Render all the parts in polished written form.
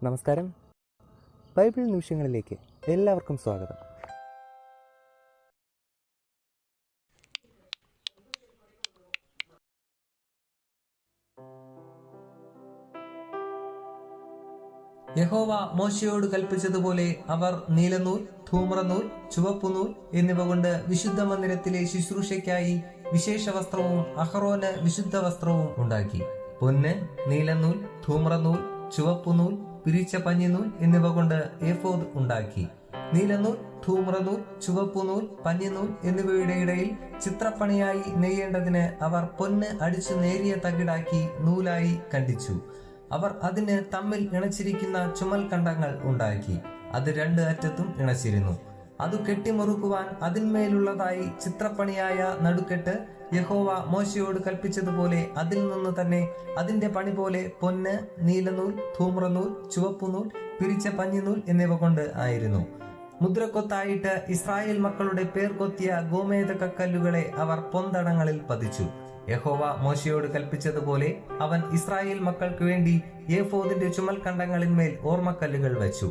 നമസ്കാരം. ബൈബിൾ നിമിഷങ്ങളിലേക്ക് എല്ലാവർക്കും സ്വാഗതം. യഹോവ മോശയോട് കൽപ്പിച്ചതുപോലെ അവർ നീലനൂൽ, ധൂമ്രനൂൽ, ചുവപ്പുനൂൽ എന്നിവ കൊണ്ട് വിശുദ്ധ മന്ദിരത്തിലെ ശുശ്രൂഷയ്ക്കായി വിശേഷ വസ്ത്രവും അഹറോന് വിശുദ്ധ വസ്ത്രവും ഉണ്ടാക്കി. പൊന്ന്, നീലനൂൽ, ധൂമ്രനൂൽ, ചുവപ്പുനൂൽ, പിരിച്ച പഞ്ഞിനൂൽ എന്നിവ കൊണ്ട് ഏഫോദ് ഉണ്ടാക്കി. നീലനൂൽ, ധൂമ്രനൂൽ, ചുവപ്പുനൂൽ, പഞ്ഞിനൂൽ എന്നിവയുടെ ഇടയിൽ ചിത്രപ്പണിയായി നെയ്യേണ്ടതിന് അവർ പൊന്ന് അടിച്ചു നേരിയ തകിടാക്കി നൂലായി കണ്ടിച്ചു. അവർ അതിന് തമ്മിൽ ഇണച്ചിരിക്കുന്ന ചുമൽ കണ്ടങ്ങൾ ഉണ്ടാക്കി. അത് രണ്ട് അറ്റത്തും ഇണച്ചിരുന്നു. അത് കെട്ടിമുറുക്കുവാൻ അതിന്മേലുള്ളതായി ചിത്രപ്പണിയായ നടുക്കെട്ട് യഹോവ മോശയോട് കൽപ്പിച്ചതുപോലെ അതിൽ നിന്ന് തന്നെ അതിന്റെ പണി പോലെ പൊന്ന്, നീലനൂൽ, ധൂമ്രനൂൽ, ചുവപ്പുനൂൽ, പിരിച്ച പഞ്ഞിനൂൽ എന്നിവ കൊണ്ട് ആയിരുന്നു. മുദ്രക്കൊത്തായിട്ട് ഇസ്രായേൽ മക്കളുടെ പേർ കൊത്തിയ ഗോമേതക കല്ലുകളെ അവർ പൊന്തടങ്ങളിൽ പതിച്ചു. യഹോവ മോശയോട് കൽപ്പിച്ചതുപോലെ അവൻ ഇസ്രായേൽ മക്കൾക്ക് വേണ്ടി ഏഫോദിന്റെ ചുമൽ കണ്ടങ്ങളിന്മേൽ ഓർമ്മക്കല്ലുകൾ വെച്ചു.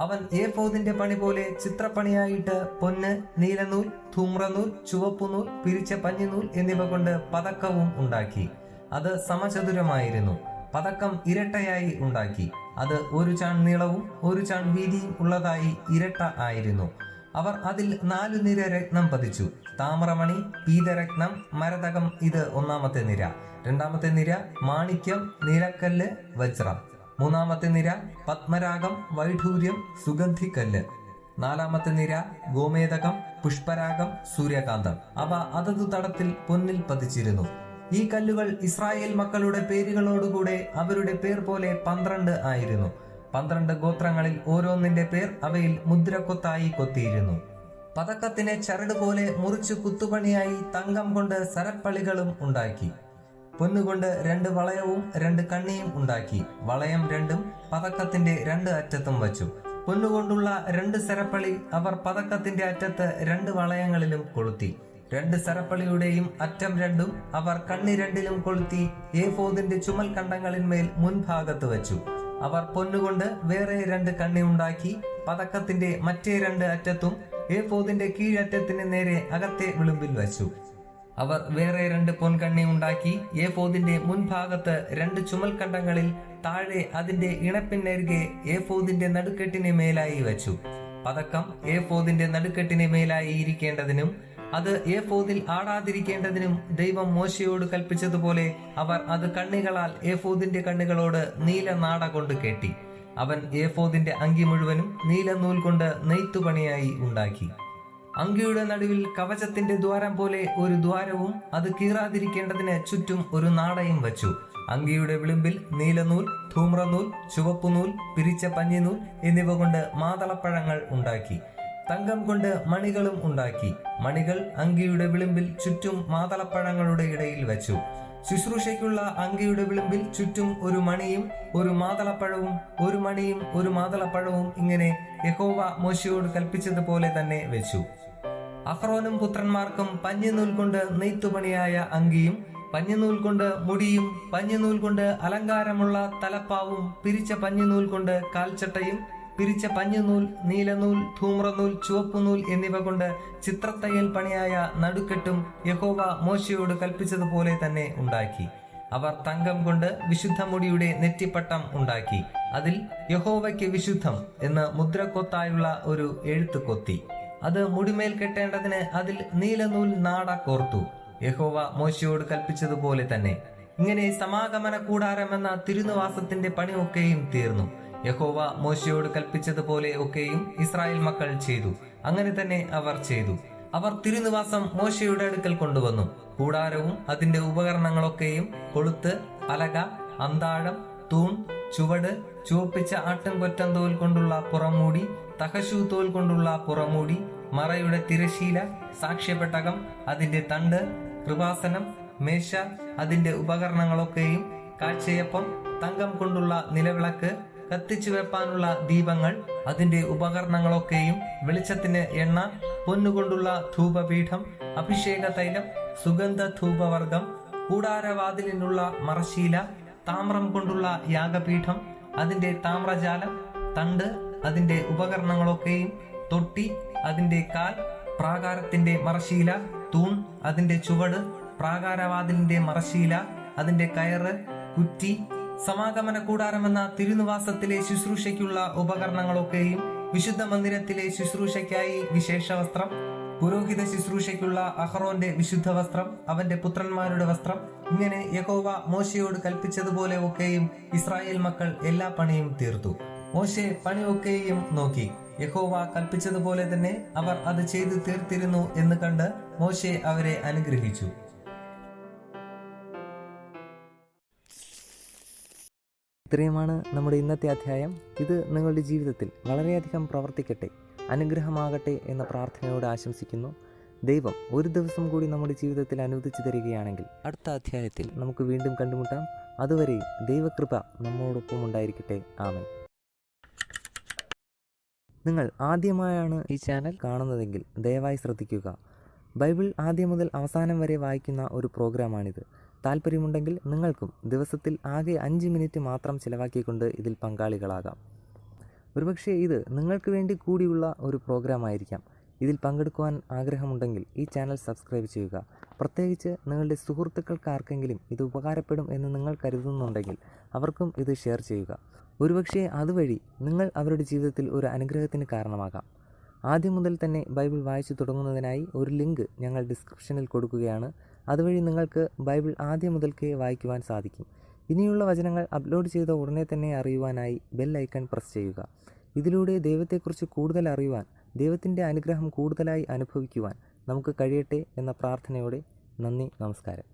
അവൻ ഏഫോദിന്റെ പണി പോലെ ചിത്രപ്പണിയായിട്ട് പൊന്ന്, നീലനൂൽ, ധൂമ്രനൂൽ, ചുവപ്പുനൂൽ, പിരിച്ച പഞ്ഞിനൂൽ എന്നിവ കൊണ്ട് പതക്കവും ഉണ്ടാക്കി. അത് സമചതുരമായിരുന്നു. പതക്കം ഇരട്ടയായി ഉണ്ടാക്കി. അത് ഒരു ചാൺ നീളവും ഒരു ചാൺ വീതിയും ഉള്ളതായി ഇരട്ട ആയിരുന്നു. അവർ അതിൽ 4 നിര രത്നം പതിച്ചു. താമ്രമണി, പീതരത്നം, മരതകം ഇത് ഒന്നാമത്തെ നിര. രണ്ടാമത്തെ നിര മാണിക്യം, നീലക്കല്ല്, വജ്രം. മൂന്നാമത്തെ നിര പത്മരാഗം, വൈഢൂര്യം, സുഗന്ധിക്കല്ല്. നാലാമത്തെ നിര ഗോമേതകം, പുഷ്പരാഗം, സൂര്യകാന്തം. അവ അതതു തടത്തിൽ പൊന്നിൽ പതിച്ചിരുന്നു. ഈ കല്ലുകൾ ഇസ്രായേൽ മക്കളുടെ പേരുകളോടുകൂടെ അവരുടെ പേർ പോലെ 12 ആയിരുന്നു. 12 ഗോത്രങ്ങളിൽ ഓരോന്നിന്റെ പേർ അവയിൽ മുദ്രക്കൊത്തായി കൊത്തിയിരുന്നു. പതക്കത്തിന് ചരട് പോലെ മുറിച്ചു കുത്തുപണിയായി തങ്കം കൊണ്ട് സരപ്പളികളും ഉണ്ടാക്കി. പൊന്നുകൊണ്ട് 2 വളയവും 2 കണ്ണിയും ഉണ്ടാക്കി. വളയം 2 പതക്കത്തിന്റെ 2 അറ്റത്തും വച്ചു. പൊന്നുകൊണ്ടുള്ള 2 സരപ്പളി അവർ പതക്കത്തിന്റെ അറ്റത്ത് 2 വളയങ്ങളിലും കൊളുത്തി. 2 സരപ്പളിയുടെയും അറ്റം 2 അവർ കണ്ണി 2ലും കൊളുത്തി ഏഫോദിന്റെ ചുമൽ കണ്ടങ്ങളിന്മേൽ മുൻഭാഗത്ത് വച്ചു. അവർ പൊന്നുകൊണ്ട് വേറെ 2 കണ്ണി ഉണ്ടാക്കി. പതക്കത്തിന്റെ മറ്റേ 2 അറ്റത്തും ഏഫോദിന്റെ കീഴറ്റത്തിന് നേരെ അകത്തെ വിളുമ്പിൽ വച്ചു. അവർ വേറെ 2 പൊൻകണ്ണി ഉണ്ടാക്കി. ഏഫോദിന്റെ മുൻഭാഗത്ത് 2 ചുമൽ കണ്ടങ്ങളിൽ താഴെ അതിന്റെ ഇണപ്പിനരികെ ഏഫോദിന്റെ നടുക്കെട്ടിന് മേലായി വെച്ചു. പതക്കം ഏഫോദിന്റെ നടുക്കെട്ടിന് മേലായി ഇരിക്കേണ്ടതിനും അത് ഏഫോദിൽ ആടാതിരിക്കേണ്ടതിനും ദൈവം മോശയോട് കൽപ്പിച്ചതുപോലെ അവർ അത് കണ്ണികളാൽ ഏഫോദിന്റെ കണ്ണികളോട് നീല നാട കൊണ്ട് കെട്ടി. അവൻ ഏഫോദിന്റെ അങ്കി മുഴുവനും നീലനൂൽ കൊണ്ട് നെയ്ത്തുപണിയായി ഉണ്ടാക്കി. അങ്കിയുടെ നടുവിൽ കവചത്തിന്റെ ദ്വാരം പോലെ ഒരു ദ്വാരവും അത് കീറാതിരിക്കേണ്ടതിന് ചുറ്റും ഒരു നാടയും വച്ചു. അങ്കിയുടെ വിളിമ്പിൽ നീലനൂൽ, ധൂമ്രനൂൽ, ചുവപ്പുനൂൽ, പിരിച്ച പഞ്ഞിനൂൽ എന്നിവ കൊണ്ട് മാതളപ്പഴങ്ങൾ ഉണ്ടാക്കി. തങ്കം കൊണ്ട് മണികളും ഉണ്ടാക്കി. മണികൾ അങ്കിയുടെ വിളിമ്പിൽ ചുറ്റും മാതളപ്പഴങ്ങളുടെ ഇടയിൽ വെച്ചു. ശുശ്രൂഷയ്ക്കുള്ള അങ്കിയുടെ വിളിമ്പിൽ ചുറ്റും ഒരു മണിയും ഒരു മാതളപ്പഴവും, ഒരു മണിയും ഒരു മാതളപ്പഴവും ഇങ്ങനെ യഹോവ മോശയോട് കൽപ്പിച്ചതുപോലെ തന്നെ വെച്ചു. അഹ്റോനും പുത്രന്മാർക്കും പഞ്ഞിനൂൽ കൊണ്ട് നെയ്ത്തുപണിയായ അങ്കിയും, പഞ്ഞിനൂൽ കൊണ്ട് മുടിയും, പഞ്ഞിനൂൽ കൊണ്ട് അലങ്കാരമുള്ള തലപ്പാവും, പിരിച്ച പഞ്ഞിനൂൽ കൊണ്ട് കാൽച്ചട്ടയും, പിരിച്ച പഞ്ഞിനൂൽ, നീലനൂൽ, ധൂമ്രനൂൽ, ചുവപ്പുനൂൽ എന്നിവ കൊണ്ട് ചിത്രത്തയ്യൽ പണിയായ നടുക്കെട്ടും യഹോവ മോശയോട് കൽപ്പിച്ചതുപോലെ തന്നെ ഉണ്ടാക്കി. അവർ തങ്കം കൊണ്ട് വിശുദ്ധ മുടിയുടെ നെറ്റിപ്പട്ടം ഉണ്ടാക്കി. അതിൽ യഹോവയ്ക്ക് വിശുദ്ധം എന്ന് മുദ്രക്കൊത്തായുള്ള ഒരു എഴുത്ത് കൊത്തി. അത് മുടിമേൽ കെട്ടേണ്ടതിന് അതിൽ നീലനൂൽ നാട കോർത്തു. യഹോവ മോശയോട് കൽപ്പിച്ചതുപോലെ തന്നെ. ഇങ്ങനെ സമാഗമന കൂടാരം എന്ന തിരുനിവാസത്തിന്റെ പണി ഒക്കെയും തീർന്നു. യഹോവ മോശയോട് കൽപ്പിച്ചതുപോലെ ഒക്കെയും ഇസ്രായേൽ മക്കൾ ചെയ്തു. അങ്ങനെ തന്നെ അവർ ചെയ്തു. അവർ തിരുനിവാസം മോശയുടെ അടുക്കൽ കൊണ്ടുവന്നു. കൂടാരവും അതിന്റെ ഉപകരണങ്ങളൊക്കെയും കൊളുത്ത്, പലക, അന്താഴം, തൂൺ, ചുവട്, ചുവപ്പിച്ച ആട്ടിൻകൊറ്റൻ തോൽ കൊണ്ടുള്ള പുറമൂടി, തഹശു തോൽ കൊണ്ടുള്ള പുറമൂടി, മറയുടെ തിരശീല, സാക്ഷ്യപെട്ടകം, അതിന്റെ തണ്ട്, കൃപാസനം, മേശ, അതിന്റെ ഉപകരണങ്ങളൊക്കെയും, കാഴ്ചയപ്പം, തങ്കം കൊണ്ടുള്ള നിലവിളക്ക്, കത്തിച്ചു വെപ്പാനുള്ള ദീപങ്ങൾ, അതിന്റെ ഉപകരണങ്ങളൊക്കെയും, വെളിച്ചത്തിന് എണ്ണ, പൊന്നുകൊണ്ടുള്ള ധൂപപീഠം, അഭിഷേക തൈലം, സുഗന്ധ ധൂപവർഗം, കൂടാരവാതിലിനുള്ള മറശീല, താമ്രം കൊണ്ടുള്ള യാഗപീഠം, അതിന്റെ താമ്രജാലം, തണ്ട്, അതിന്റെ ഉപകരണങ്ങളൊക്കെയും, തൊട്ടി, അതിന്റെ കാൽ, പ്രാകാരത്തിന്റെ മറശ്ശീല, തൂൺ, അതിന്റെ ചുവട്, പ്രാകാരവാതിലിന്റെ മറശ്ശീല, അതിന്റെ കയറ്, കുറ്റി, സമാഗമന കൂടാരമെന്ന തിരുനിവാസത്തിലെ ശുശ്രൂഷയ്ക്കുള്ള ഉപകരണങ്ങളൊക്കെയും, വിശുദ്ധ മന്ദിരത്തിലെ ശുശ്രൂഷയ്ക്കായി വിശേഷ വസ്ത്രം, പുരോഹിത ശുശ്രൂഷയ്ക്കുള്ള അഹറോന്റെ വിശുദ്ധ വസ്ത്രം, അവന്റെ പുത്രന്മാരുടെ വസ്ത്രം, ഇങ്ങനെ യഹോവ മോശയോട് കൽപ്പിച്ചതുപോലെ ഒക്കെയും ഇസ്രായേൽ മക്കൾ എല്ലാ പണിയും തീർത്തു. മോശെ പണിയൊക്കെയും നോക്കി. യഹോവ കൽപ്പിച്ചതുപോലെ തന്നെ അവർ അത് ചെയ്തു തീർത്തിരുന്നു എന്ന് കണ്ട് മോശെ അവരെ അനുഗ്രഹിച്ചു. ഇത്രയുമാണ് നമ്മുടെ ഇന്നത്തെ അധ്യായം. ഇത് നിങ്ങളുടെ ജീവിതത്തിൽ വളരെയധികം പ്രവർത്തിക്കട്ടെ, അനുഗ്രഹമാകട്ടെ എന്ന പ്രാർത്ഥനയോടെ ആശംസിക്കുന്നു. ദൈവം ഒരു ദിവസം കൂടി നമ്മുടെ ജീവിതത്തിൽ അനുവദിച്ചു തരികയാണെങ്കിൽ അടുത്ത അധ്യായത്തിൽ നമുക്ക് വീണ്ടും കണ്ടുമുട്ടാം. അതുവരെയും ദൈവകൃപ നമ്മോടൊപ്പം ഉണ്ടായിരിക്കട്ടെ. ആമേൻ. നിങ്ങൾ ആദ്യമായാണ് ഈ ചാനൽ കാണുന്നതെങ്കിൽ ദയവായി ശ്രദ്ധിക്കുക. ബൈബിൾ ആദ്യം മുതൽ അവസാനം വരെ വായിക്കുന്ന ഒരു പ്രോഗ്രാമാണിത്. താല്പര്യമുണ്ടെങ്കിൽ നിങ്ങൾക്കും ദിവസത്തിൽ ആകെ 5 മിനിറ്റ് മാത്രം ചിലവാക്കിക്കൊണ്ട് ഇതിൽ പങ്കാളികളാകാം. ഒരുപക്ഷെ ഇത് നിങ്ങൾക്ക് വേണ്ടി കൂടിയുള്ള ഒരു പ്രോഗ്രാം ആയിരിക്കാം. ഇതിൽ പങ്കെടുക്കുവാൻ ആഗ്രഹമുണ്ടെങ്കിൽ ഈ ചാനൽ സബ്സ്ക്രൈബ് ചെയ്യുക. പ്രത്യേകിച്ച് നിങ്ങളുടെ സുഹൃത്തുക്കൾക്ക് ആർക്കെങ്കിലും ഇത് ഉപകാരപ്പെടും എന്ന് നിങ്ങൾ കരുതുന്നുണ്ടെങ്കിൽ അവർക്കും ഇത് ഷെയർ ചെയ്യുക. ഒരുപക്ഷെ അതുവഴി നിങ്ങൾ അവരുടെ ജീവിതത്തിൽ ഒരു അനുഗ്രഹത്തിന് കാരണമാകാം. ആദ്യം മുതൽ തന്നെ ബൈബിൾ വായിച്ചു തുടങ്ങുന്നതിനായി ഒരു ലിങ്ക് ഞങ്ങൾ ഡിസ്ക്രിപ്ഷനിൽ കൊടുക്കുകയാണ്. അതുവഴി നിങ്ങൾക്ക് ബൈബിൾ ആദ്യം മുതൽക്കേ വായിക്കുവാൻ സാധിക്കും. ഇനിയുള്ള വചനങ്ങൾ അപ്ലോഡ് ചെയ്ത ഉടനെ തന്നെ അറിയുവാനായി ബെൽ ഐക്കൺ പ്രസ് ചെയ്യുക. ഇതിലൂടെ ദൈവത്തെക്കുറിച്ച് കൂടുതൽ അറിയുവാൻ, ദൈവത്തിൻ്റെ അനുഗ്രഹം കൂടുതലായി അനുഭവിക്കുവാൻ നമുക്ക് കഴിയട്ടെ എന്ന പ്രാർത്ഥനയോടെ നന്ദി, നമസ്കാരം.